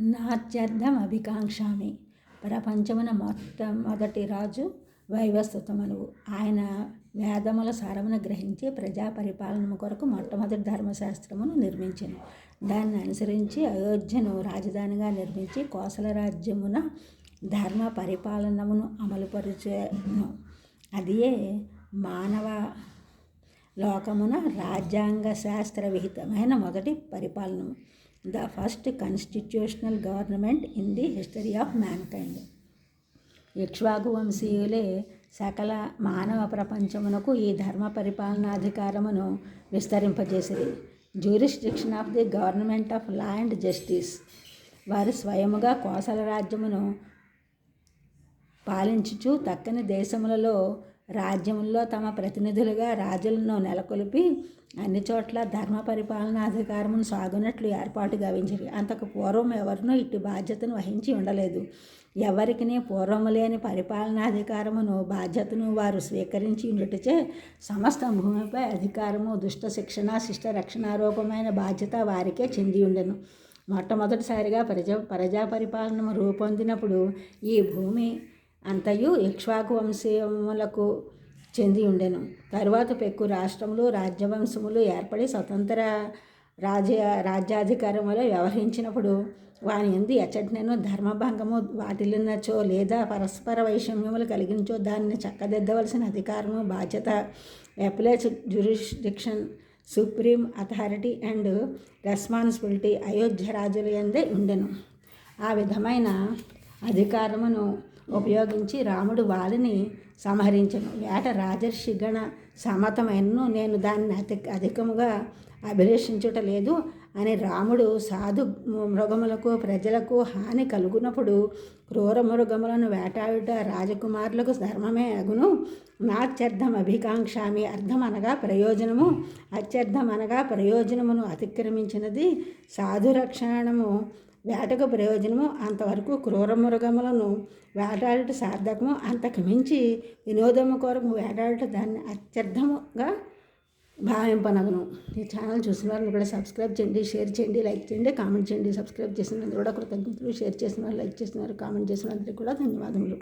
నాత్యర్థమభికాంక్షామి. ప్రపంచమున మొట్టమొదటి రాజు వైవస్వతమనువు. ఆయన వేదముల సారమును గ్రహించి ప్రజా పరిపాలన కొరకు మొట్టమొదటి ధర్మశాస్త్రమును నిర్మించెను. దాన్ని అనుసరించి అయోధ్యను రాజధానిగా నిర్మించి కోసల రాజ్యమున ధర్మ పరిపాలనమును అమలుపరచెను. అదియే మానవ లోకమున రాజ్యాంగ శాస్త్ర విహితమైన మొదటి పరిపాలనము. The first constitutional government in the history of mankind. Ikshvaku వంశీయులే సకల మానవ ప్రపంచమునకు ఈ ధర్మ పరిపాలనాధికారమును విస్తరింపజేసిరి. Jurisdiction of the government of law and justice. వారు స్వయముగా కోసల రాజ్యమును పాలించుచు తక్కని దేశములలో రాజ్యముల్లో తమ ప్రతినిధులుగా రాజులను నెలకొల్పి అన్ని చోట్ల ధర్మ పరిపాలనాధికారమును సాగునట్లు ఏర్పాటు గావించిరి. అంతకు పూర్వం ఎవరినూ ఇట్టి బాధ్యతను వహించి ఉండలేదు. ఎవరికిని పూర్వము లేని పరిపాలనాధికారమును బాధ్యతను వారు స్వీకరించి ఉండుటచే సమస్త భూమిపై అధికారము, దుష్ట శిక్షణ, శిష్ట రక్షణారూపమైన బాధ్యత వారికే చెంది ఉండెను. మొట్టమొదటిసారిగా ప్రజా పరిపాలన రూపొందినప్పుడు ఈ భూమి అంతయు ఇక్ష్వాకు వంశములకు చెంది ఉండెను. తరువాత పెక్కు రాష్ట్రములు, రాజ్యవంశములు ఏర్పడి స్వతంత్ర రాజ్యాధికారములో వ్యవహరించినప్పుడు వాని యందు ఎచ్చటినను ధర్మభంగము వాటిల్లినచో లేదా పరస్పర వైషమ్యములు కలిగించో దానిని చక్కదిద్దవలసిన అధికారము, బాధ్యత, appellate jurisdiction, supreme authority and responsibility Ayodhya రాజుల యందే ఉండెను. ఆ విధమైన అధికారమును ఉపయోగించి రాముడు వాలిని సంహరించెను. వేట రాజర్షిగణ సమ్మతమైనను నేను దాన్ని అధికముగా అభిలషించుట లేదు అని రాముడు సాధు మృగములకు ప్రజలకు హాని కలుగునప్పుడు క్రూర మృగములను వేటాడుట రాజకుమారులకు ధర్మమే అగును. నాత్యర్థం అభికాంక్షామి. అర్థం అనగా ప్రయోజనము, అత్యర్థం అనగా ప్రయోజనమును అతిక్రమించినది. సాధురక్షణము వేటకు ప్రయోజనము, అంతవరకు క్రూర మృగములను వేటాడుట సార్థకము, అంతకు మించి వినోదము కొరకు వేటాడుట దాన్ని అత్యర్థముగా భావింపనగును. ఈ ఛానల్ చూసిన వారిని కూడా సబ్స్క్రైబ్ చేయండి, షేర్ చేయండి, లైక్ చేయండి, కామెంట్ చేయండి. సబ్స్క్రైబ్ చేసిన వారికి కూడా కృతజ్ఞతలు. షేర్ చేసిన వారు, లైక్ చేసిన వారు, కామెంట్ చేసిన వారికి కూడా ధన్యవాదములు.